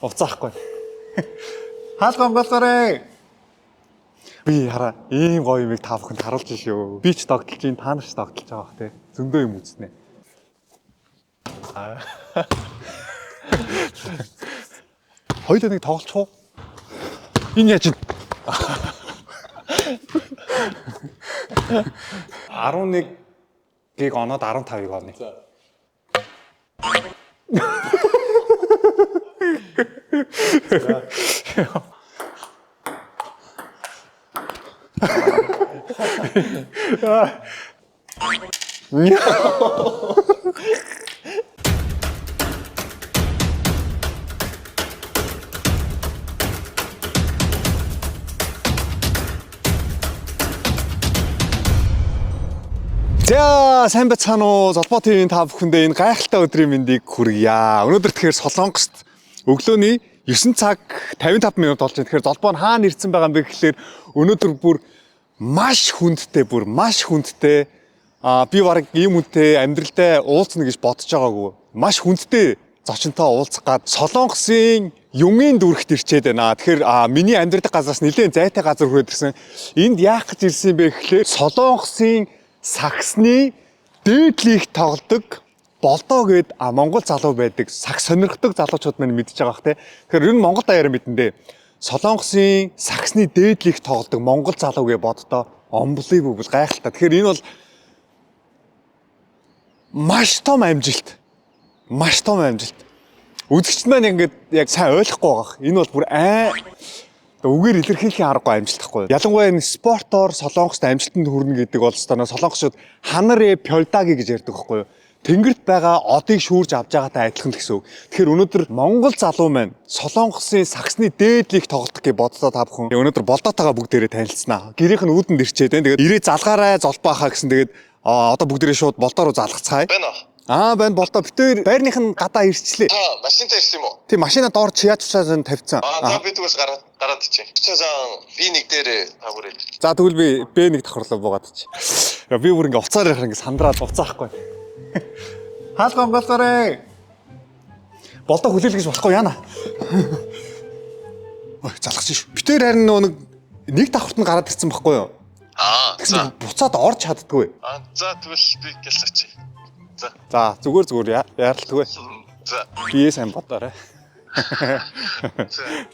Уцаахгүй. Хаалган болоорой. Би хараа ийм гоё юмыг та бүхэнд харуулж шүү. Би ч тогтолж ийн та нар ч тогтолж байгаа бах те. Зөндөө юм үзнэ. Хоёул нэг тоглолцох уу? Энэ яаж вэ? 11-ийг оноод 15-ыг оно. За сайн байцгаана уу? Золбоо ТV-ийн та бүхэндээ энэ гайхалтай өдрийн мэндийг хүргье. Өнөөдөр тэгэхээр Солонгост өглөөний 9 цаг 55 минут болж байна. Тэгэхээр золбоо нь хаана ирсэн байгаа юм бэ гэхээр өнөөдөр бүр маш хүндтэй би бараг ийм хүнтэй амьдралдаа уулзна гэж бодож байгаагүй. Маш хүндтэй зочинтой уулзах гад Солонгосын Юнгийн дүрхт ирчээд байна. Тэгэхээр миний амьдрах газраас нэлээд зайтай газар хүрээд ирсэн. Энд яах гэж ирсэн бэ гэхээр Солонгосын саксны дээд лиг тоглодог болдоо гээд Монгол залуу байдаг. Сакс сонирхдаг залуучууд маань мэдж байгаа бах те. Тэгэхээр ер нь Монгол даяар мэднэ. Солонгосын саксны дээд лиг тоглодог Монгол залуу гэж боддоо unbelievable гайхалтай. Тэгэхээр энэ бол маш том амжилт. Үзэгчд маань ингээд яг сайн ойлгохгүй байгаа. Энэ бол бүр үгээр илэрхийлэхийн аргагүй амжилтахгүй. Ялангуяа энэ спортоор Солонгост амжилтанд хүрнэ гэдэг бол станаа солонгосчууд ханарэ пёлдаги гэж ярьдаг байхгүй юу? Тэнгэрт байгаа одыг шүүрж авч байгаатай адилхан гэсэн үг. Тэгэхээр өнөөдөр Монгол залуу маань Солонгосын саксны дээд лиг тоглодог гэж боддоо та бүхэн. Өнөөдөр болдоотойгоо бүгдээрээ танилцсанаа. Гэрийнх нь үүдэнд ирчээд байна. Тэгээд ирээ залгаарай золбоо хаа гэсэн. Тэгээд одоо бүгдээрээ шууд болдоо руу залгацгаая. Байна болдоо битээр байрных нь гадаа ирчлээ. Машинтай ирсэн юм уу? Тийм машина доор чияж цаасан тавьцсан. За би тэгээс гараад ичээ. Бичээсэн би нэг дээр тавгурээ. За тэгвэл би Б1 давхарлаа буугаад чи. Би бүр ингээ уцаар ярих ингээ сандраад уцаахгүй. Хаалган болоорой. Болдоо хүлээлгэж болохгүй яана. Ой залгаж ш. Битээр харин нэг давхарт нь гараад ирсэн байхгүй юу? Тэгсэн буцаад орж чаддгүй. За тэгвэл би гэлсач. За зүгээр яаралгүй. За. Бие сайн бодоорой.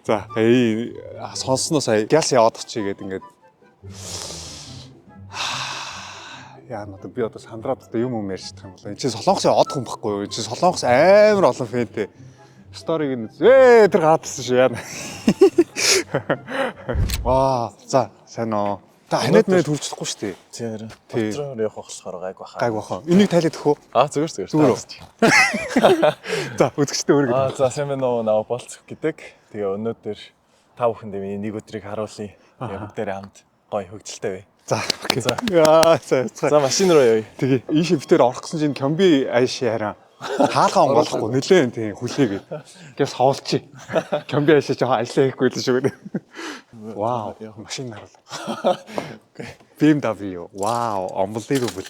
За сонссноо сая гялс яваад очие гээд ингээд яа надад би одоо сандраад одоо юм ярьж чадах юм болоо. Энд чинь Солонгосын од хүн байхгүй юу? Энд чинь Солонгос амар олон фэнтэй. Сториг нь тэр гадсан шүү яа. Ваа за сайн оо. Та ханаад мэй төрчихлөхгүй шүү дээ. Тийм. Бодроор явах болохоор гайг баха. Энийг тайлах уу? Зүгээр. За үзэгчтэй өөргөө. За сайн байна уу? Наа болцох гэдэг. Тэгээ өнөөдөр та бүхэндээ миний нэг өдрийг харуулъя. Тэгээ бүгдээрээ хамт гоё хөвгөлтэй бай. За окей. За машин руу явъя. Тэгээ ийшээ битээр орохсон чинь Кёмби айш хараа. Хаалгаа онгоолохгүй нэлээд тийм хүлээгээд. Гэвс хоолчи. Кёмби айшаа жоохон ажиллаа хийхгүй л шүү гэдэг. Вау, машин харуулаа. BMW. Вау, unbelievable.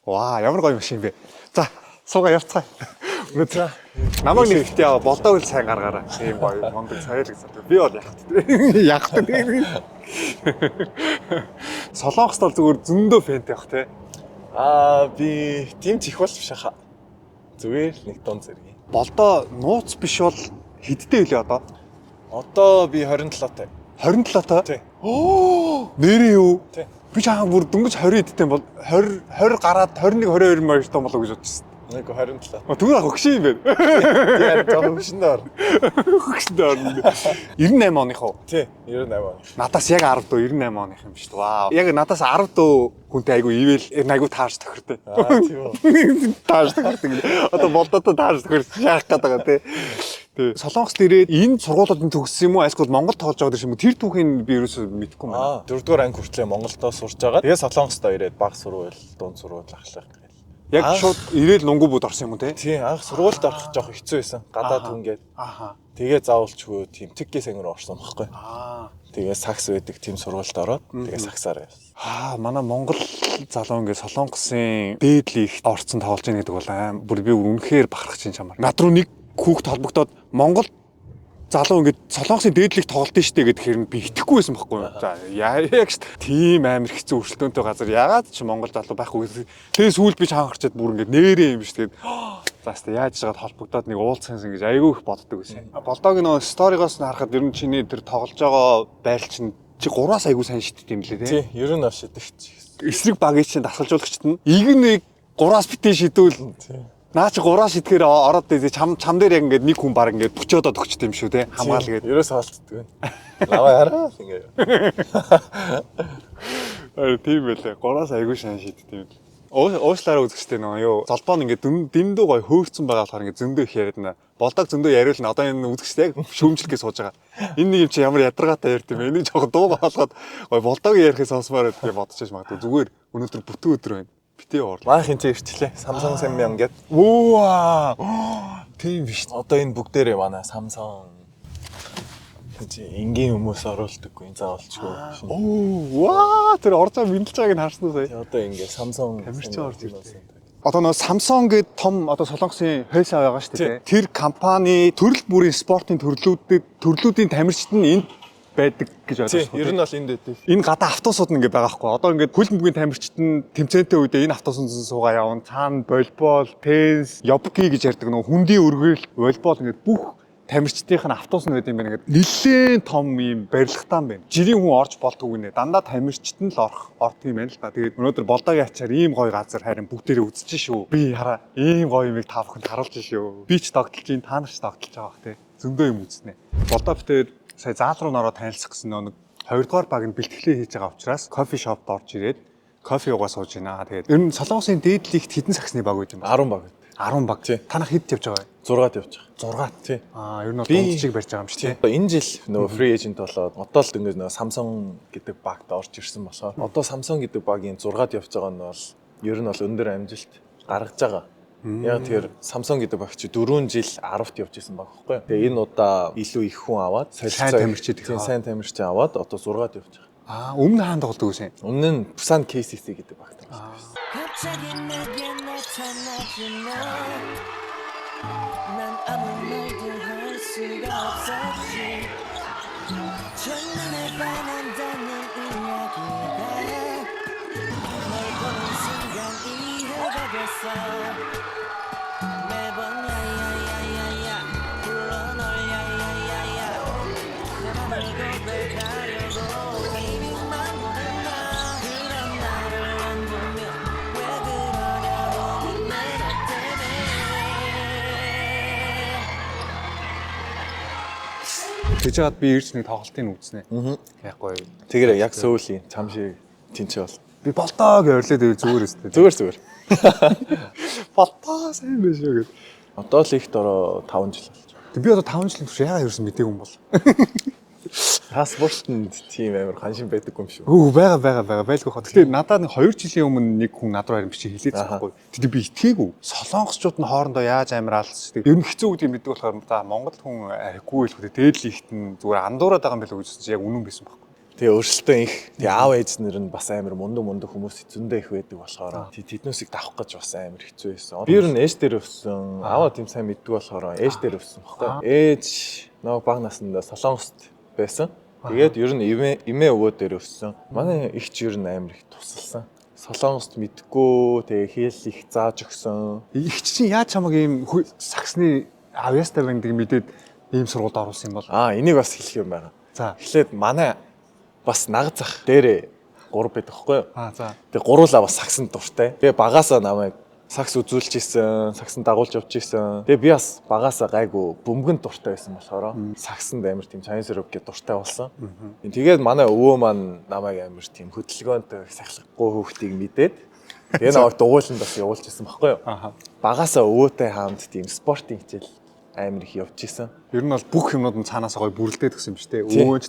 Вау, ямар гоё машин бэ. За, суугаа явцгаая. Өнөөдөр намайг нэг ихтэй яа болдоо үл сайн гаргаараа. Тийм гоё Монгол саяар гэсэн. Би бол яхад. Солонгост бол зүгээр зөндөө фэнтэй бах те. Би тийм ч их бол биш хаа. Зүгээр нэг дон зэрэг. Болдоо нууц биш бол хэдтэй үлээ одоо? Одоо би 27 таа. 27 таа? Тий. Нэрээ юу? Тий. Би чаахан бүр дөнгөж 20 эдтэй бол 20 гараад 21 22 маяг том болоо гэж бодчихсон. Нэг 27. Тэгвэл хөгшин юм байна. Яг хөгшөндөө. Хөгшөндөө. 98 оных уу? Тий, 98 он. Надаас яг 10 дөө 98 оных юм шүү дээ. Вау. Яг надаас 10 дөө хүнтэй айгу ивэл айгу тааш тохиртой. Тийм үү. Тааш тохиртой. Одоо болдоо тааш тохирч яах гээд байгаа тий. Тэгээ Солонгост ирээд энэ сургуулиудын төгссөн юм уу? Айлсгүй Монгол тоолж байгаа юм уу? Тэр түүхийг би ерөөсөө мэдэхгүй байна. 4-р анги хүртлээр Монголдоо сурч байгаа. Тэгээ Солонгостоо ирээд баг сурвал, дунд сурвал ахлах гэх. Яг шууд ирээл нунгуу бод орсон юм уу те? Тийм, анх сургуульд орох жоох хэцүү байсан. Гадаад түнгээд. Тэгээ заавалчгүй тийм тэггээс ангир орсон байхгүй. Тэгээ сакс байдаг тийм сургуульд ороод тэгээ саксаар явсан. Манай Монгол залуу ингээд Солонгосын дээд лигт орцсон тоглож байгаа гэдэг бол бүр би үнэхээр бахархаж чинь чамаар. Над руу нэг хүүхд холбогдоод Монгол залуу ингээд Солонгосын дээдлийг тоглолт нь штэ гэхээр би итгэхгүй байсан байхгүй юу. За яг ш тийм амар хэцүү өршлөөнтэй газар ягаад ч Монгол залуу байхгүй. Тэгээ сүүлд би чангарчаад бүр ингээд нэрээ юм ш тэгээд за хэвээ яаж жагаад холбогдоод нэг уулзсан гэж айгүй их боддог байсан. Болдог нөө сторигоос нь харахад ер нь чиний тэр тоглож байгаа байр чинь чи 3-аас айгүй сайн шиддэг юм лээ тий. Ер нь бол шидэгч. Эсрэг багийн чинь дасгалжуулагчт нь игэн нэг 3-аас битээ шидвэл наа чи 3-аас шидэхээр ороод чам дээр яг ингээд нэг хүн баг ингээд 40-од өгчтэй юм шүү те хамгаал гээд ерөөс хаалтдаг байна. Лава хараа ингээ. Тийм байлаа. 3-аас айгүй шан шиддэг юм. Уушлаараа үзэхтэй нөө юу золбоо нь ингээд дэндүү гой хөөгцөн байгаа болохоор ингээд зөндөө их яриад нэ. Болдог зөндөө яриул нь одоо энэ үзэхтэй яг шүүмжлэхээ сууж байгаа. Энэ нэг юм чи ямар ядаргаатай ярьд юм бэ? Энийг жоохон дуугаа болгоод гой болдог ярихыг сонсомоор гэдэг бодчихж магадгүй. Зүгээр өнөөдөр бүтэн өдөр байна. Битээ уур. Маахын чи ирчлээ. Samsung Samyang гэд. Оо. Тийм биш. Одоо энэ бүгдээрээ манай Samsung энгийн хүмүүс оруулдаггүй заавалчгүй. Оо, ваа, тэр орж байгаа мэдлж байгааг нь харсан уу сая? Одоо ингээ Samsung тамирчин орж ирлээ. Одоо нөө Samsung гэдэг том одоо Солонгосын хойсоо байгаа шүү дээ. Тэр компани төрөл бүрийн спортын төрлүүдийн тамирчид нь энд байдаг гэж ойлгож байна. Ер нь бол энд байдаг. Энэ гадаа автобусууд нь ингээ байгаа хгүй. Одоо ингээд хөлбөмбөгийн тамирчид нь тэмцээнтэй үедээ энэ автобусын суугаа явна. Цаана волейбол, теннис, ёбки гэж ярьдаг нөө хүндийн өргөөл, волейбол ингээд бүх тамирчдын автобус нь байд юм байна гэдэг. Нилээн том юм барилгатай юм байна. Жирийн хүн орж болдгоо гинэ. Дандаа тамирчид нь л ордог юм байна л да. Тэгээд өнөөдөр болдогийн ачаар ийм гоё газар харин бүгдээрээ үзэж шүү. Би хараа ийм гоё юмыг та бүхэнд харуулж шүү. Би ч тогтолж ин та нар ч тогтолж байгаа бах те. Зөндөө юм үзнэ. Болдоо битээр сая заал руу нөрөө танилцах гэсэн нэг 2 дугаар баг нь бэлтгэлээ хийж байгаа учраас кофе шопд орж ирээд кофе уугаа сууж байна. Тэгээд ер нь Солонгосын дээдлэгт хэдэн саксны баг байж юм бэ? 10 баг. 10 баг. Танах хэд явж байгаа вэ? 6-ад явж байгаа. 6-ад тий. Ер нь бол би дундчиг барьж байгаа юм шүү тий. Энэ жил нөгөө free agent болоод одоо л ингээд нөгөө Samsung гэдэг багт орж ирсэн болохоор одоо Samsung гэдэг багийн 6-ад явж байгаа нь бол ер нь бол өндөр амжилт гаргаж байгаа. Яг тэгэхээр Samsung гэдэг баг чи 4 жил 10-т явж исэн баг байхгүй. Тэгээ энэ удаа илүү их хүн аваад сайн тамирчид сайн тамирчид аваад одоо 6-ад явж байгаа. Өмнө хаан тоглодог үсэн. Өмнө нь Busan KCC гэдэг багт байсан. 난 아무 말도 할 수가 없었지 첫눈에 반한다는 이야기가 널 보는 순간 이해가 됐어 매번 야야야야야 불러 널 야야야야 내 맘을 고백하려고 이미만 보는 나 그런 나를 안 보며 왜 그러냐고 묻는 너 때문에 Тэжээд би ирж нэг тоглолтын үзнэ. Яг гоё. Тэгэхээр яг сөүлийн чам шиг тэнцээ бол. Би болтоог ойрлоо тэгээ зүгээр өстэй. Зүгээр. Болтоо сайн биш үү гэд. Одоо л ихт ороо 5 жил болж байна. Би одоо 5 жилийн турш яагаад ерөөсөн мдээгүй юм бол. Паспортод тийм амар ханшин байдаг юм шүү. Байгаа байлгүй хаа. Гэтэ надад нэг 2 жилийн өмнө нэг хүн над руу харин бичиж хэлээд байгаа байхгүй. Тэгтээ би итгээгүй. Солонгосчууд нь хоорондоо яаж амар алсдаг. Ер нь хэцүү гэдэг мэддэг болохоор за Монгол хүн арихгүй л хөтэ дээдл ихт нь зүгээр андуураад байгаа юм билүү гэж чи яг үнэн байсан байхгүй. Тэгээ өөрсөлтөө их. Тэгээ аав ээж нар нь бас амар мундаг хүмүүс зөндөө их байдаг болохоор тэднүүсийг давах гэж бас амар хэцүү байсан. Би ер нь ээж дээр өссөн. Ааваа тийм сайн мэддэг болохоор ээж дээр өссөн байхгүй. Ээж нөгөө баг насндаа Солонгост байсан. Тэгээд ер нь эмээ өвөө дээр өссөн. Манай ихч ер нь амар их тусалсан. Солонгост мэдгүй тэгээ хэл их зааж өгсөн. Ихч чинь яаж чамаг ийм саксны авьяастай байдаг мэдээд ийм сургуульд оруулсан юм бол. Энийг бас хэлэх юм байна. За эхлээд манай бас наг зах дээрээ 3 байдаг хгүй юу? За. Тэгээ гуруулаа бас саксанд дуртай. Тэгээ багаасаа намайг сакс үзүүлж исэн, саксанд дагуулж явж исэн. Тэгээ би бас багаасаа гайгүй бөмбөгөнд дуртай байсан болохоор саксанд амар тийм чайнс рок гэдэг дуртай болсон. Тэгээд манай өвөө маань намайг амар тийм хөдөлгөөнтэй сахилахгүй хүүхдийг мэдээд тэгээ намайг дугуйланд бас явуулж исэн байхгүй юу? Багаасаа өвөөтэй хаамд тийм спортын хичээл амар их явж исэн. Ер нь бол бүх юмнууд нь цаанаас гоё бүрлдээд өгсөн юм шүү дээ. Өвөөж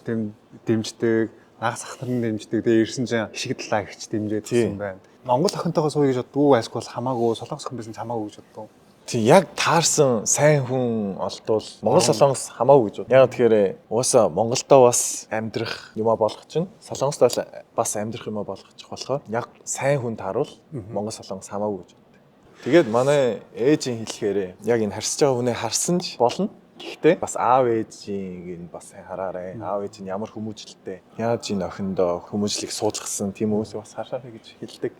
дэмждэг, нагас ахнарын дэмждэг, тэгээ ирсэн чинь хишиг талаа ихч дэмжээд өгсөн байна. Монгол охинтойгоо сууя гэж боддгоо айсгүй бол хамаагүй солонгос хүн байсан хамаагүй гэж боддгоо. Тийм яг таарсан сайн хүн олдвол Монгол солонгос хамаагүй гэж бод. Яг тэгэхээр уусаа Монголдоо бас амьдрах юмаа болгох чинь солонгостоо бас амьдрах юмаа болгочих болохоор яг сайн хүн тааруул Монгол солонгос хамаагүй гэж бод. Тэгээд манай ээжийн хэлэхээр яг энэ харьцаж байгаа хүнээ харсан ч болно. Гэхдээ бас аав ээжийг бас сайн хараарай. Аав ээж нь ямар хүмүүжлэлтэй. Яаж энэ охиндоо хүмүүжлийг суулгасан тийм үс бас хараарай гэж хэлдэг.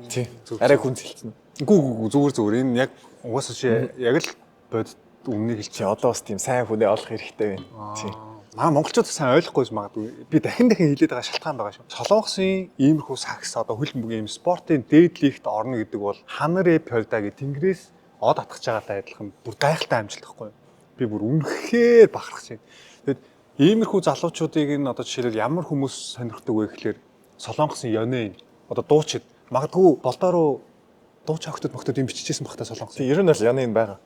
Тий. Арай хүн зэлцэн. Гүү зүгээр энэ яг угаасаа чи яг л бодит өмнөний хэлчих. Чи одоо бас тийм сайн хүнээ олох хэрэгтэй байна. Тий. Маа монголчууд сайн ойлгохгүйс магадгүй. Би дахин хэлээд байгаа шалтгаан байгаа шүү. Солонгосын иймэрхүү сакс одоо хөлбөмбөгийн ийм спортын дээдлийгт орно гэдэг бол Ханарэ Пёлдагийн тэнгэрээс од атгах байгаатай адилхан бүр гайхалтай амжилт гэхгүй. Би бүр үнэхээр бахархаж байна. Тэгэд иймэрхүү залуучуудыг нь одоо жишээлбэл ямар хүмүүс сонирхдаг вэ гэхээр Солонгосын Ёнэ одоо дуучид магадгүй болдоо руу дууч хогтод мөхтөд юм бичижсэн бахта Солонгос. Тий, ер нь бол яны юм байгаа.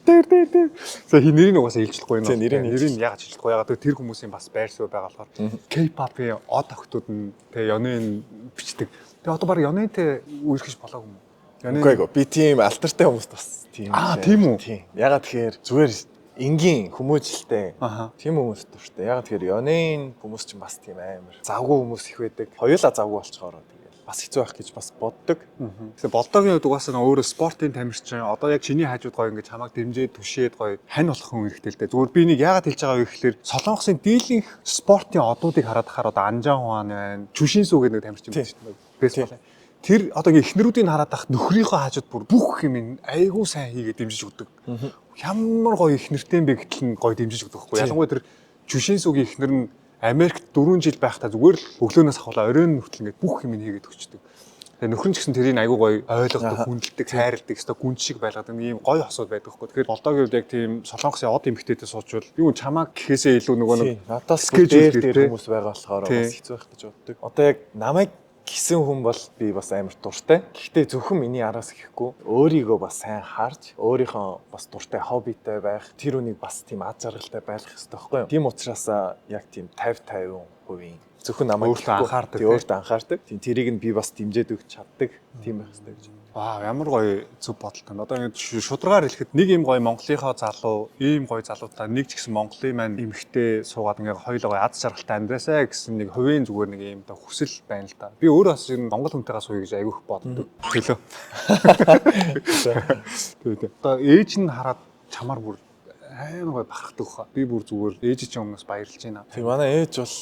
Тэр. За нэрийг угаасаа хэлчихгүй юм. Тий, нэрийг яг хэлчихгүй. Яг тэр хүмүүсийн бас байр суурь байгаа болохоор K-pop-ийн од хогтод нь тэгээ Ёнэ бичдэг. Тэгээ одоо баг Ёнэтэй үерхэж болоогүй юм. Үгүй би тийм алтартай хүмүүст бас тийм. Тийм үү? Тийм. Ягаад тэгэхээр зүгээр энгийн хүмүүжлэлтэй. Тийм хүмүүс дуртай. Ягаад тэгэхээр Ёнын хүмүүс ч бас тийм амар. Завгүй хүмүүс их байдаг. Хоёулаа завгүй болчихороо тэгээд бас хэцүү байх гэж бас боддог. Тэгэхээр болдоогийн хувьд угаасаа өөрөө спортын тамирчин одоо яг чиний хажууд гоё ингэж хамааг дэмжиж түшээд гоё хань болох хүн хэрэгтэй л дээ. Зүгээр би нэг ягаад хэлж байгаа вэ гэхээр Солонгосын дийлэнх спортын одуудыг хараад хахаар одоо Анжан Хуан байна. Чүшин Сүү гэдэг нэг тамирчин байна шүү дээ. Бейсбол. Тэр одоо эхнэрүүдийг хараад ах нөхрийнхөө хажууд бүр бүх юм айгүй сайн хийгээд дэмжиж өгдөг. Ямар гоё эхнэртэй юм бэ гэтэл нь гоё дэмжиж өгдөг байхгүй. Ялангуяа тэр Чүшин Сүүгийн эхнэр нь Америкт 4 жил байхдаа зүгээр л өглөөнөөс ахвала оройн хүртэл ингээд бүх юм хийгээд өгчдөг. Тэгээ нөхөр нь ч гэсэн тэрийг айгүй гоё ойлгодог, хүндэлдэг, хайрладаг, өстой гүн шиг байлгадаг ийм гоё хосууд байдаг байхгүй. Тэгэхээр болдоогийн үед яг тийм Солонгосын од эмэгтэйтэй суучвал юу чамаа гэхээсээ илүү нөгөө нэг надаас дээр хүмүүс байгаа болохоор бас хэцүү байх гэж боддог. Одоо яг намайг гисэн хүн бол би бас амар дуртай. Гэхдээ зөвхөн миний араас гэхгүй өөрийгөө бас сайн харж, өөрийнхөө бас дуртай хоббитэй байх, тэр үнийг бас тийм аз жаргалтай байх хэрэгтэй байхгүй юу? Тийм учраас яг тийм 50-50% зөвхөн намайг өөртөө анхаардаг. Өөртөө анхаардаг. Тийм тэрийг нь би бас дэмжиж өгч чаддаг. Тийм байх хэрэгтэй гэж. Ваа, ямар гоё зөв бодолтой. Одоо ингэ шударгаар хэлэхэд нэг юм гоё Монголынхоо залуу, ийм гоё залуутай нэг ч гэсэн Монголын маань эмэгтэй суугаад ингээ хоёулаа гоё аз жаргалтай амьдраасаа гэсэн нэг хувийн зүгээр нэг ийм та хүсэл байна л да. Би өөрөө бас энэ Монгол хүнтэйгээ сууя гэж айгүйх боддог. Төлөө. Тэгээд одоо ээж нь хараад чамаар бүр амар гоё бахархдаг хаа. Би бүр зүгээр ээж чинь өмнөөс баярлж байна. Тэг манай ээж бол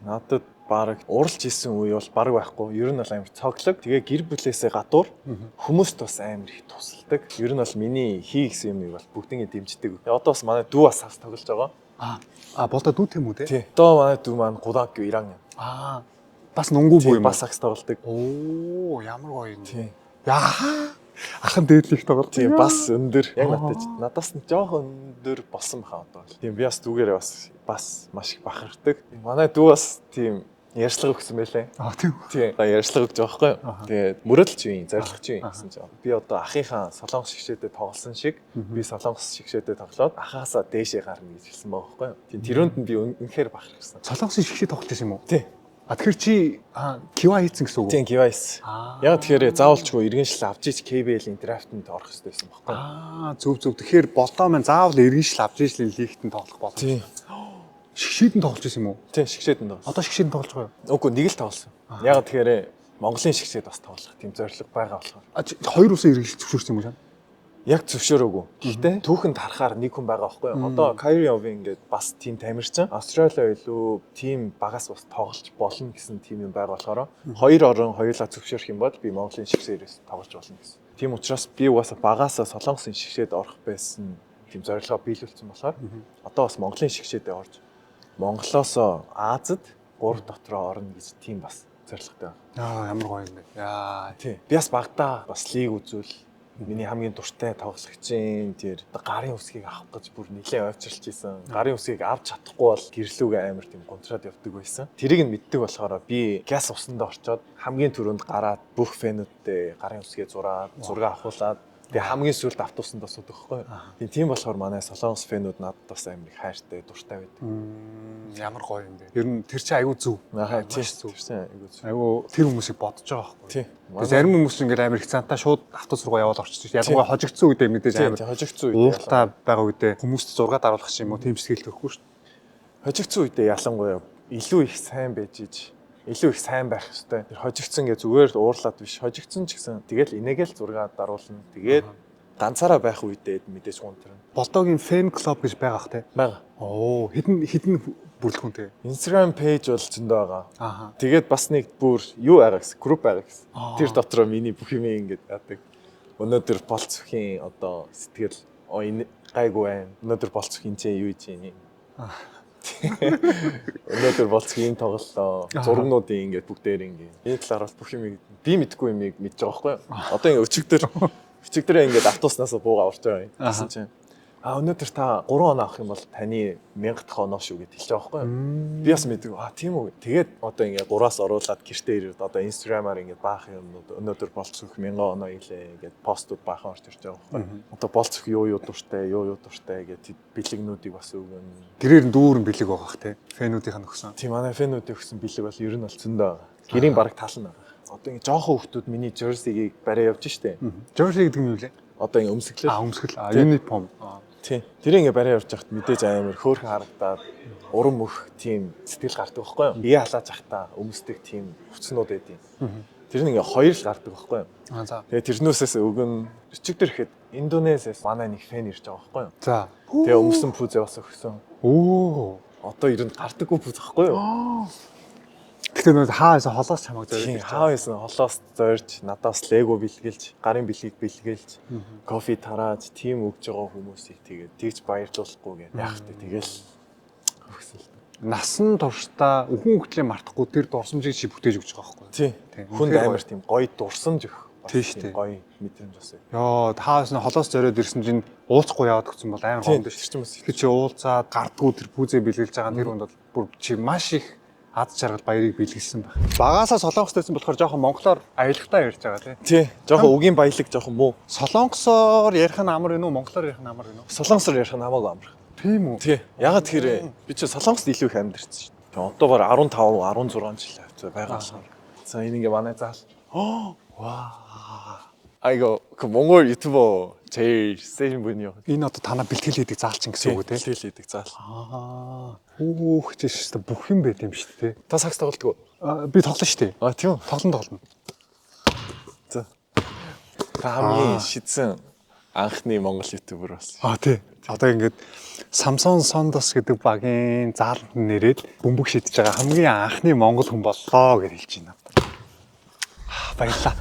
надад бараг уралж исэн үе бол бараг байхгүй. Ер нь бол амар цоглог. Тэгээ гэр бүлээсээ гадуур хүмүүст бас амар их тусалдаг. Ер нь бол миний хий гэсэн юмыг бол бүгднийг дэмждэг. Одоо бас манай дүү бас хас тоглож байгаа. Болдоо дүү тийм үү те? Тий. Одоо манай дүү маань Гудаг Иран юм. Бас нунгуу буу юм. Бас сакс тоглодог. Оо, ямар гоё юм. Тий. Яа. Ахын дээдлих тоглолт. Тий, бас өндөр. Яг надаас нь жоохон өндөр болсон баха одоо. Тийм би бас дүүгээрээ бас маш их бахархдаг. Манай дүү бас тийм ярьслага өгсөн байлээ. Тийм. Тий. Ярьслага өгч байгаа байхгүй юу? Тэгээд мөрөдөлч юм, зориглогч юм гэсэн чинь. Би одоо ахынхаа солонгос шигшээдээ тоглосон шиг би солонгос шигшээдээ тоглоод ахаасаа дээшээ гарна гэж хэлсэн байгаа байхгүй юу? Тийм тэрүүнд нь би үнэхээр бахархсан. Солонгосын шигшээ тоглож байсан юм уу? Тий. Тэгэхээр чи кива хийцэн гэсэн үг үү? Тийм, кива хийсэн. Яг тэгэхээр заавалчгүй иргэншил авч ич КБL-ийн драфтанд орох хэрэгтэй байсан байхгүй юу? Зөв. Тэгэхээр болдоо маань заавал иргэншил авч иж лигтэн тоглох болох. Тийм. Шигшээдэн тоглож байсан юм уу? Тийм, шигшээдэн тоглосон. Одоо шигшээдэн тоглож байгаа юу? Үгүй нэг л тоглосон. Яг тэгэхээр Монголын шигшээд бас тоглох тийм зорилго байгаа болохоор. Хоёр усан иргэншил зөвшөөрсөн юм уу шаа? Яг зөвшөөрөөгүй. Гэхдээ түүхэнд харахаар нэг хүн байгаа байхгүй юу? Одоо Kyrie Irving гэдэг бас тийм тамирчин. Австралийн илүү тийм багаас бас тоглож болно гэсэн тийм юм байгаа болохоор хоёр орон хоёулаа зөвшөөрөх юм бол би Монголын шигшээрээс тоглож болно гэсэн. Тийм учраас би угаасаа багаасаа Солонгосын шигшээд орох байсан тийм зорилгоо биелүүлсэн болохоор одоо бас Монголын шигшээдээ орж Монголоос Азад 3 дотроо орно гэж тийм бас зорилготой байна. Ямар гоё юм бэ. Тий. Би бас багтаа бас лиг үзүүл миний хамгийн дуртай тоглогчийн тэр гарын үсгийг авах гэж бүр нэлээд ойчралж исэн. Гарын үсгийг авч чадахгүй бол гэрлүүгээ амар тийм гонтраад явдаг байсан. Тэрийг нь мэддэг болохоор би газ усанд орчоод хамгийн түрүүнд гараад бүх фэнүүдтэй гарын үсгээ зураг авахуулаад тэгээ хамгийн сүүлд автобусанд босоод өгөхгүй. Тийм болохоор манай солонгос фэнүүд надад бас амар их хайртай, дуртай байдаг. Ямар гоё юм бэ. Ер нь тэр чинь айгүй зөв. Тийм зөв. Айгүй тэр хүмүүсийг бодож байгаа байхгүй. Тийм. Зарим хүмүүс ингээд амар их цаантаа шууд автобус руу яваад орчихсон. Ялангуяа хожигдсон үедээ мэдээж амар хожигдсон үедээ уухтай байгаа үедээ хүмүүст зураг даруулах юм уу тийм сэтгэл төрөхгүй шүү дээ. Хожигдсон үедээ ялангуяа илүү их сайн байж иж илүү их сайн байх хэрэгтэй. Тэр хожигдсон гэж зүгээр уурлаад биш. Хожигдсон ч гэсэн тэгэл инээгээл зураг даруулна. Тэгээд ганцаараа байх үедээ мэдээж гунтарна. Болдогийн фэн клуб гэж байгаа ах те. Бага. Оо хідэн бүрэлдэхүүнтэй. Instagram page бол зөндөө байгаа. Ааха. Тэгээд бас нэг бүр юу байгаа гэсэн, групп байгаа гэсэн. Аа. Тэр дотроо миний бүх юм ингэж яадаг. Өнөөдөр болцохын одоо сэтгэл энэ гайгүй байна. Өнөөдөр болцох энэ ч юу хийж юм. Өнөөдөр болцох юм тоглолоо. Зургнуудын ингэж бүгдээр ингэ. Энэ талаар бол бүх юм би мэдгүй юм мэдж байгаа байхгүй юу? Одоо ингэ өчигдөр ингэж автобуснаас буугаа урж байгаа юм. Гэсэн чинь өнөөдөр та 3 оноо авах юм бол таны 1000 дахь оноо шүү гэж хэлж байгаа байхгүй юу? Би бас мэддэг. Тийм үү. Тэгээд одоо ингээ 3-аас оруулаад гэртээ ирээд одоо Instagram-аар ингээ баах юмнууд өнөөдөр болцох 1000 оноо илээ гэд постууд баахан орж ирж байгаа байхгүй юу? Одоо болцох юу дуртай гэд бэлэгнүүдийг бас өгөн. Гэрээр дүүрэн бэлэг байгаа ах те. Фэнүүдийнх нь өгсөн. Тийм манай фэнүүдийн өгсөн бэлэг бол ер нь бол зөндөө байгаа. Гэрийн бараг тал нь байгаа. Одоо ингээ жоохон хүмүүс миний jersey-ийг бариа явж штэ. Jersey гэдэг нь юу лээ? Одоо ингээ өмсгөлээ. Өмсгөл. Uniform. Тийм. Тэр ингээ бариа явж байхад мэдээж амар хөөрхөн харагдаад уран мөх тийм сэтгэл гардаг байхгүй юу? Бие халааж ахтаа өмсдөг тийм хүчнүүд байдیں۔ Тэр нь ингээ хоёр л гардаг байхгүй юу? За. Тэгээ тэрнөөсөөс өгөн өчигдөр ихэд Индонезиас манай нэг фэн ирж байгаа байхгүй юу? За. Тэгээ өмсөн пүүзээ бас өгсөн. Оо. Одоо ер нь гардаггүй пүүз байхгүй юу? Гэтэ нөө хааас холоос чамаг Тийм, зориулж хаа байсан холоос зорж, надаас лего бэлгэлж, гарын бэлгийг бэлгэлж, кофе тарааж, тим өгж байгаа хүмүүсийг тэгээд тэгж баярлуулахгүй гэх яах вэ? Тэгэл өгсөн л. насан туршдаа өхөн хөгжлөө мартахгүй тэр дурсамжийг чи бүтээж өгч байгаа байхгүй юу? Тийм. Хүнд амар тийм гоё дурсамж өгөх. Тийм шүү дээ. Гоё мэдрэмж бас. Йоо, тааас нь холоос зориод ирсэн чинь уулзахгүй яваад өгсөн бол амар гомдсон шүү дээ. Тэр чи уулзаад гардггүй тэр пүүзээ бэлгэлж байгаа тэр хүнд бол бүр чи маш их ад жаргал баярыг бэлгэлсэн баг. Багаасаа Солонгост байсан болохоор жоохон монголоор аялахтаа ярьж байгаа тий. Тий. Жохон үгийн баялаг жохон муу. Солонгосоор ярих нь амар вэ нү, монголоор ярих нь амар вэ нү? Солонгосоор ярих нь хамаагүй амар. Тийм үү? Тий. Ягаад тэгэхээр би чи Солонгост илүү их амьдэрсэн шүү дээ. Одоо баг 15, 16 жил авцаа байгаа болохоор. За энэ ингээ манай заал. Ваа. Айго Монгол ютубер 제일 세신 분이요. Энэ одоо танаа бэлтгэл хийдэг заалчин гэсэн үг үү тий? Бэлтгэл хийдэг заал. Хөөх чиш та бүх юм байт юм шүү дээ. Та сакс тоглодог уу? Би тоглоно шүү дээ. Тийм үү? Тоглоно. За. Та хамгийн шидсэн анхны монгол ютубер бас. Тий. Одоо ингээд Samsung Sondos гэдэг багийн зааланд нэрээд бөмбөг шидэж байгаа хамгийн анхны монгол хүн боллоо гэж хэлж байна. Баярлалаа.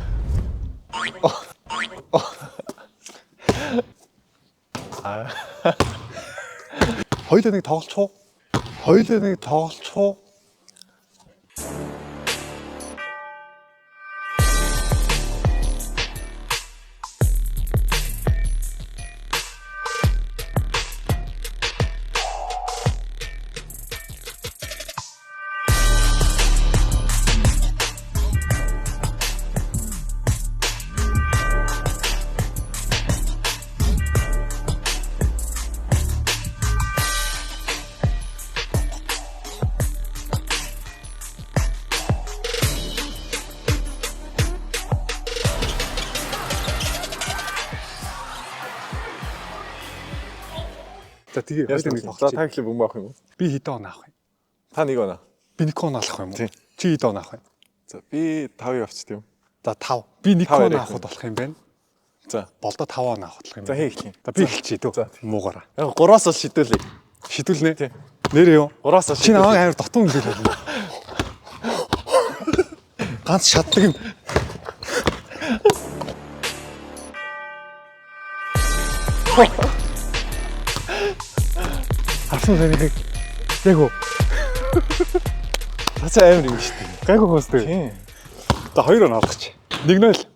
Хоёулаа нэг тоглолцоо. За тэгээ хоёулаа нэг За тоглолцоо. та ихлэ бөмбөг авах юм уу? Би хэдэн он авах юм? Та нэг оноо. Би 1 он авах юм уу? Тий. Чи хэдэн он авах юм? За би 5 авчих тийм. За 5. Би 1 5 он яриад авах болох юм байна. За. Болдоо 5 он авах болох юм За байна. хийх юм. За би эхэлчихье дөө. За. Муугаараа. Яг 3-аас бол шидүүлээ. Шидүүлнэ. Тий. Нэрээ юу? 3-аас бол Чи намайг амар дотун юм билээ. Ганц шатдаг юм. Асан зэрэг яг уу. Цаа амар юм шүү дээ. Гайгүй хөстэй. Тийм. За 2 он авах чи. 1-0.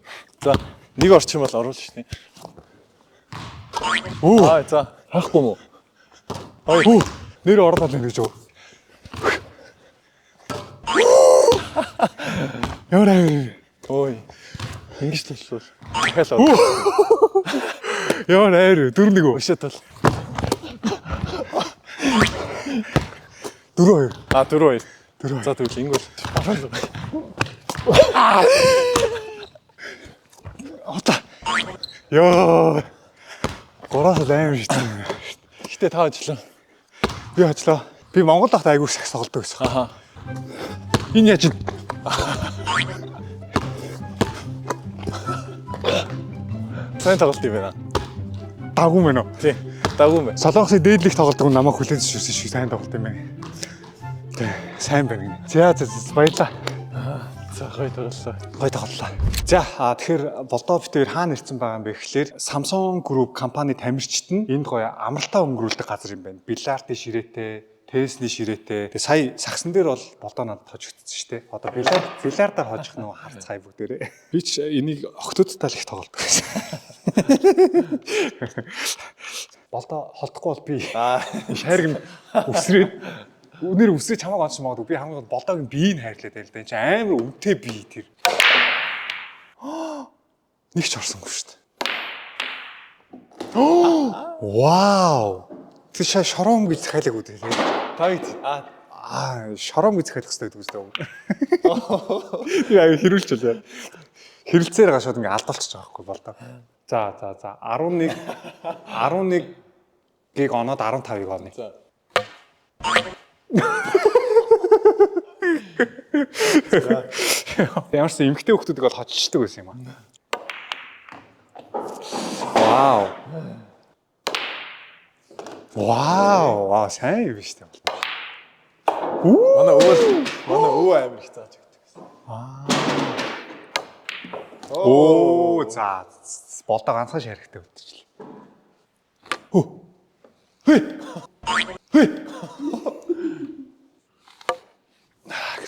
За нэг орчим бол оруулж шүү дээ. За хаахгүй мó. Нэр орлоо л гэж юу? Яарэ. Ой. Ингэж толшвол. Дахиад Яарэ 4-1 үү? өшөө тол. 4-2. 4-2. 4-2. За тэгвэл ингэ бол. Ота. Яа. 3-аас л амар шигтэй. Гэтэ та ажиллаа. Би ажиллаа. Би Монгол дахт айгуу сакс тоглодог гэсэн. Аха. Энэ яаж ин? Сайн тоглолт юм байна. Даггүй мэн үү? Тий. Даггүй мэ. Солонгосын дээдлих тоглолтог намайг хүлээн зөвшөөрсөн шиг сайн тоглолт юм байна. Тий, сайн байна. За баярлаа. За гоё тоглолоо. Гоё тоглолоо. За тэгэхээр болдоо битээр хаана ирсэн байгаа юм бэ гэхлээр Samsung Group компани тамирчид нь энд гоё амралтаа өнгөрүүлдэг газар юм байна. Бильярдын ширээтэй, теннисний ширээтэй. Тэгээ сая сагсан дээр бол болдоо надад хожигдсон шүү дээ. Одоо бильярдаар хожих нөгөө харцгаая бүгдээрээ. Би ч энийг охтуудтай л их тоглолдог байсан. Болдоо холдохгүй бол би шайрг нь өсрээд өнөр өсрөө чамааг онцсон магадгүй би хамгийн гол болдоогийн биеийг хайрлаад байл да. Энд чинь амар өвтэй бие тэр. Нэг ч орсонгүй шүү дээ. Вау. Тэр шором гэж захиалаг үүдээ тийм. Тагт. Шором гэж захиалах хэрэгтэй гэдэг үстэй. Яа хэрүүлж байлаа. Хэрэлцээр гашаад ингээ алдалчихж байгаа байхгүй болдоо. За 11-ийг оноод 15-ыг онё. За. Ямар ч эмгтэй хүмүүсийг бол хоччихдаг байсан юм аа. Вау. Вау, сайн юм шүү дээ. Манай өвөө амир их зааж өгдөг гэсэн. Оо, за болдоо ганцхан шарихтай өтчихлээ. Хөөе.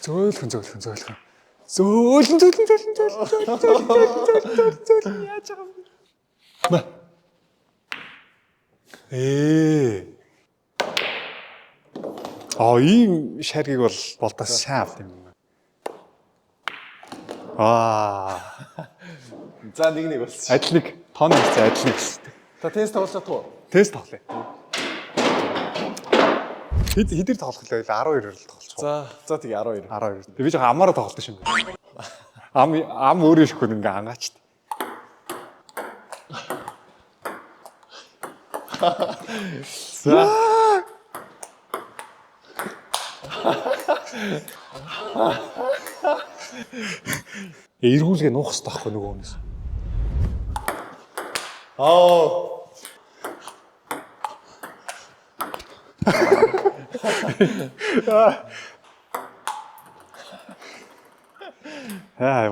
Зөөлхөн. Зөөлхөн яаж байгаа юм бэ? Ийм шаргийг бол болдоос сайн авт юм. За нэг болсон. Адил нэг тооны хэсэг адил нэг хэсэг. Та тест тоглож чадах уу? Тест тоглоё. Хэдэр тоглох вэ? 12-оор л тоглох. За тэгээ 12. 12. Би жоохон амаараа тоглолт шин. Ам өөрөө шихгүй ингээ ангаачт. За. Эргүүлгээ нуух хэрэгтэй байхгүй нөгөө хүнээс.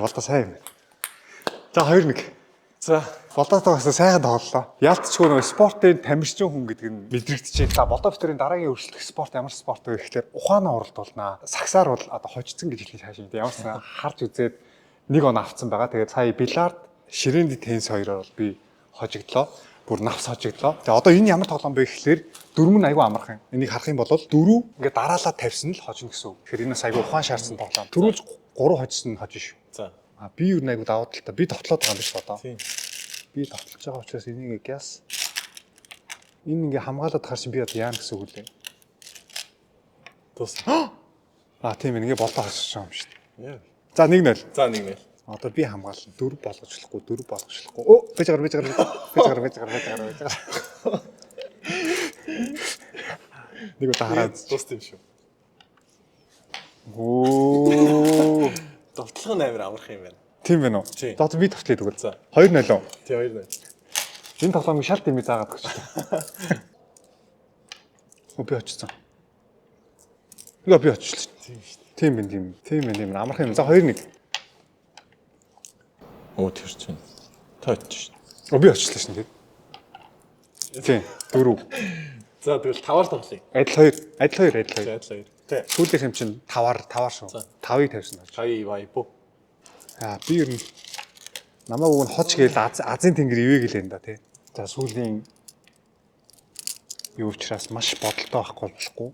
Болдоо сайн юм. За 2-1. За Болдоо тоглосон сайхан тоглолоо. Яалтчгүй нөгөө спортын тамирчин хүн гэдэг нь мэдрэгдэж байна. Болдоо битэрийн дараагийн өрсөлдөх спорт ямар спорт вэ гэхээр ухаанаа уралдуулнаа. Сагсаар бол одоо хожицсон гэж хэлэх хаашаа. Ямар ч харж үзээд нэг он авцсан байгаа. Тэгээд сая бильярд, ширээний теннис хоёроор бол би хожигдлоо. Бүр навс хожигдлоо. Тэгээ одоо энэ ямар тоглоом бэ гэхлээр дөрөв нь айгүй амархан. Энийг харах юм бол дөрөв ингээд дараалал тавьсан л хожно гэсэн үг. Тэгэхээр энэ айгүй ухаан шаардсан тоглоом. Төрүүлж 3 хожсон нь хожно шүү. За. Би юу нэг даваад л та. Би тоглоод байгаа юм биш одоо. Тийм. Би тоглож байгаа учраас энийг гяс. Энэ ингээ хамгаалаад хар чи би одоо яана гэсэн үг үлээ. Тус. Тийм ингээ болоо хасчих юм шүү дээ. Яа. За 1-0. За 1-0. Одоо би хамгаална. 4 болгочлохгүй, 4 болгочлохгүй. Оо, бэж. Нэг удаа хараад Тус тийм шүү. оо. Довтлох нь амир амарх юм байна. Тийм байна уу? Тийм. Одоо би тоглоё тэгвэл. За. 2-0. Тий 2-0. Энэ тоглоомыг шалт дэмий заагаад өгч. Би очсон. Би очлоо. Тийм шүү. Тийм байна. Амархан юм. За 2-1. Оо тэр чинь. Тооч. Би очлоо шин тийм. Тийм. 4. За тэгвэл 5-аар тоглоё. Адил 2. За 2. Тий. Сүүлдээс юм чинь 5-аар шүү. 5-ыг тавьсан байна. Хай вайпо. Би ер нь намайг уг нь хож гээл Азийн тэнгэр ивэ гэлэн да тий. За сүүлийн юу учраас маш бодолтой байхгүй болохгүй.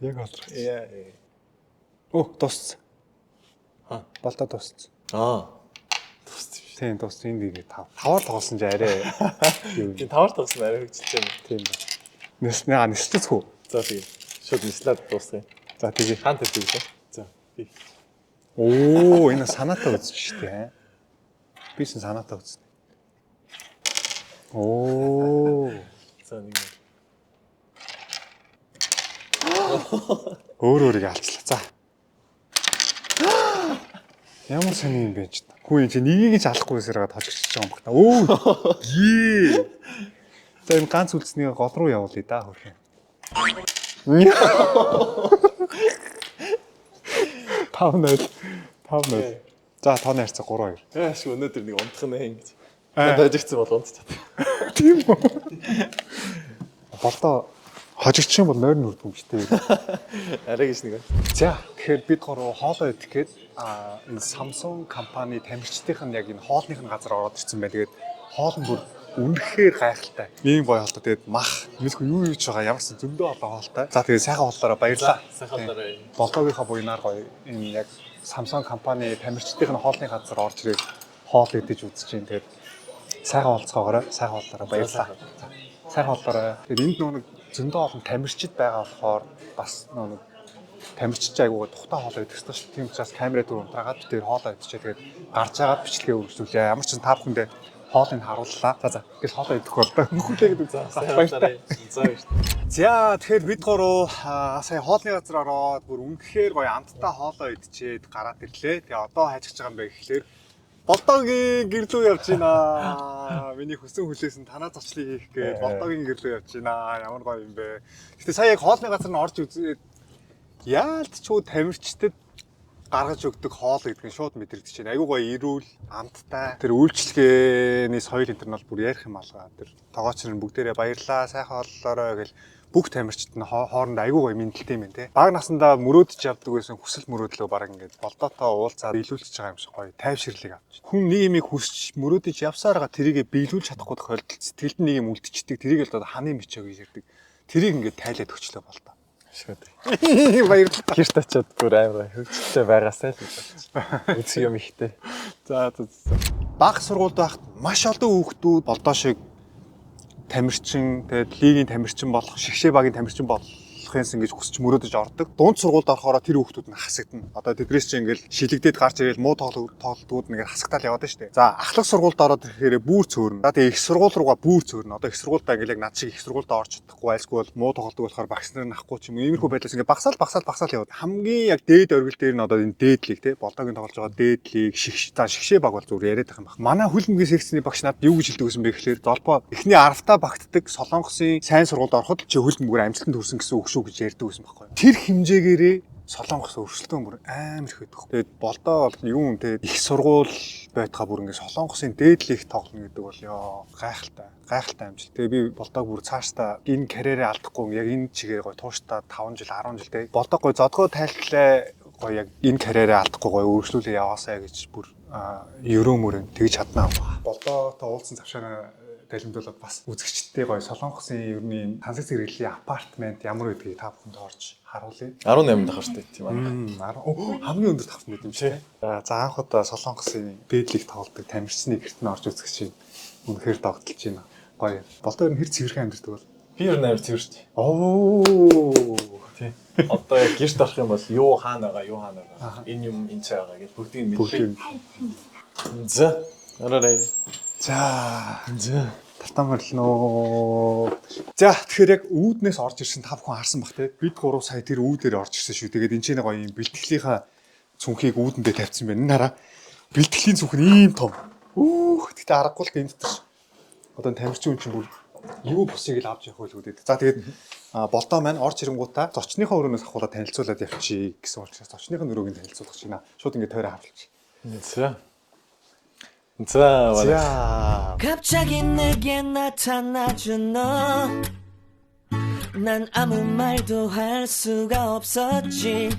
Яг олчих. Яа. Тусц. Болтоо тусц. Тус Тийм тийм. тусц энэ 5-аар тоглосон ч арай юу. Тийм 5-аар тоглосон арай хөгжиж байна. Тийм ба. Нэслэцгүй. За тийм. Шууд нислаад дуусгая. За тэгээ. Хаан тавьчих. За. Би. Оо энэ санаатай үзсэн шүү дээ. Бисэн санаатай үзсэн. Оо. За нэг. Өөрөөрийг алчлаа. За. Ямар сони юм бэ ч. Хүн энэ нэгийг ч алахгүй сараад хожигч байгаа юм баг та. Өө. Ее. За энэ ганц үлдснийг гол руу явуулъя да хөрхөө. 5-0. За тооны харьцаа 3-2. Яаш өнөөдөр нэг унтах нэ ингэж. Хожигдсан бол унтчихсан. Тийм үү? Болдоо хожигч юм бол нойр нүрд юм шүү дээ. Арай гэж нэг. За тэгэхээр бид гурав хоолоо идэх гээд энэ Samsung компани тамирчдын яг энэ хоолных нь газар ороод ирсэн байна. Тэгээд хоол нь бүр үнэхээр гайхалтай. Ийм гоё хоолтой. Тэгээд мах мэдгүй юу юу ч байгаа ямарсан зөндөө олон хоолтой. За тэгээд сайхан хооллоороо баярлалаа. Сайхан хооллоороо. Болдогийнхаа буйнаар гоё энэ яг Samsung компани тамирчдын хоолны газар орж ирээд хоол идэж үзэж байна. Тэгээд сайхан хоолцоогоороо сайхан хооллоороо баярлалаа. Сайхан хооллоороо. Тэгээд энд нэг зөндөө олон тамирчид байгаа болохоор бас нэг тамирчид айгуугаа тухтай хоолоо идэх хэрэгтэй шүү. Тийм учраас камера дүр унтраагаад бид тэр хоолоо идчихээ тэгээд гарч агаад бичлэгээ үргэлжлүүлээ. Ямар ч сан та бүхэндээ хоолыг харууллаа. За гэж хоолоо идэх болтой. Нүхлээ гэдэг баярлалаа. За тэгэхээр бид гурав сая хоолны газар ороод бүр үнэхээр гоё амттай хоолоо идчихэд гараад ирлээ. Тэгээ одоо хайчиж байгаа юм бэ гэхлээр Болдогийн гэрлүү явж байна. Миний хүсэн хүлээсэн танаа зочлыг хийх гээд Болдогийн гэрлүү явж байна. Ямар гоё юм бэ. Гэтэ сая яг хоолны газар нь орж үзээд яалтчгүй тамирчдад гаргаж өгдөг хоол гэдэг нь шууд мэдрэгдэж байна. Айгуу гоё ирүүл, амттай. Тэр үйлчлэгээний соёл энэ нь бол бүр ярих юм алгаа. Тэр тоогооч нар бүгдээрээ баярлаа, сайхан хооллоорой гэл бүх тамирчид нь хооронд айгуу гоё мэдлэлтэй юм байна те. Бага насандаа мөрөөдөж явдаг байсан хүсэл мөрөөдлөө баг ингээд болдоотоо уулзаад биелүүлчихэж байгаа юм шиг гоё тайвширлыг авч. Хүн нэг юмыг хүсч мөрөөдөж явсаар байгаа тэрийгэ биелүүлж чадахгүй тохиолдолд сэтгэлд нэг юм үлдчихдэг. Тэрийг л одоо ханы мичээ гэж ярьдаг. Тэрийг ингээд тайлаад өчлөө болдоо. Баярлалаа. Гэрт очиод бүр амар хөвгөлтэй байгаасай л гэж. Үгүй юм ихтэй. За. Бага сургуульд байхад маш олон хүүхдүүд болдоо шиг тамирчин, тэгээд лигийн тамирчин болох, шигшээ багийн тамирчин болохынс ингэж хүсч мөрөөдөж ордог. Дунд сургуульд орохоор тэр хүүхдүүд нь хасагдана. Одоо тэдгэрээс чинь ингээл шилэгдээд гарч ирэл муу тоглолтууд нэгээр хасагтаал яваад шүү дээ. За ахлах сургуульд ороод ирэхээр бүр цөөрнө. За тэгээд их сургууль руугаа бүр цөөрнө. Одоо их сургуульдаа ингээл яг над шиг их сургуульдаа орж чадахгүй айлсгүй бол муу тоглолтог болохоор багш нар нахгүй ч юм уу. Иймэрхүү байдлаас ингээд багсаал яваад. Хамгийн яг дээд оргил дээр нь одоо энэ дээдлийг те болдогийн тоглож байгаа дээдлийг шигшээ баг бол зүгээр яриад байгаа юм байна. Манай хөлбөмбөгийн секцний багш надад юу гэж хэлдэг гэсэн бэ гэхээр золбоо эхний 10-таа багтдаг Солонгосын сайн сургуульд ороход чи хөлбөмбөгээр амжилтанд хүрсэн гэсэн үг шүү гэж ярьдаг байсан байхгүй. Тэр хэмжээгээрээ Солонгос өрсөлдөөн бүр амар их байдаг. Тэгээд болдоо бол юм тэгээд их сургууль байтгаа бүр ингээд Солонгосын дээдлийг тоглоно гэдэг бол ёо гайхалтай амжилт. Тэгээд би болдоог бүр цаашдаа энэ карьерээ алдахгүй яг энэ чигээр гоё тууштай 5 жил 10 жил тэгээд болдоо гоё зодгоо тайлхлаа гоё яг энэ карьерээ алдахгүй гоё өөрчлөлөө яваасаа гэж бүр ерөөмөрөн тэгж чаднаа. Болдоотой уулзсан завшаараа далимдуулаад бас үзэгчдтэй гоё Солонгосын ерний тансаг зэрэглэлийн апартмент ямар байдгийг та бүхэнд орж харуулъя. 18 дахь штэ тийм аа. Хамгийн өндөр тавт мэт юм шиг. За анх удаа Солонгосын дээдлийг тоглодог тамирчны гэрт нь орж үзэх чинь үнэхээр догтлж байна. Гоё. Болдоо ер нь хэр цэвэрхэн амьддаг бол. Би ер нь амар цэвэрч. Тийм. Одоо яг гэрт орох юм бол юу хаана байгаа. Энэ юм энэ цай байгаа гэж бүгдийг мэдээ. За. Арай. За. Тартамар л нөө. За тэгэхээр яг үүднээс орж ирсэн та бүхэн харсан бах те. Бид 3 сая тэр үүдээр орж ирсэн шүү. Тэгээд энэ ч нэг гоё юм бэлтгэлийнхаа цүнхийг үүдэндээ тавьсан байна. Энэ хараа. Бэлтгэлийн цүнх нь ийм том. Гэтэ аргагүй л гэмтдэг. Одоо тамирчин хүн чинь бүр юу бусыг л авч явах байлгүй дээ. За тэгээд болдоо маань орж ирэнгуудаа зочныхоо өрөөнөөс ахуулаад танилцуулаад явчих гэсэн учраас зочныхын өрөөг нь танилцуулах чинь шууд ингэ тойроо харуулчих. 자. 갑자기 내게 나타나준 너. 난 아무 말도 할 수가 없었지.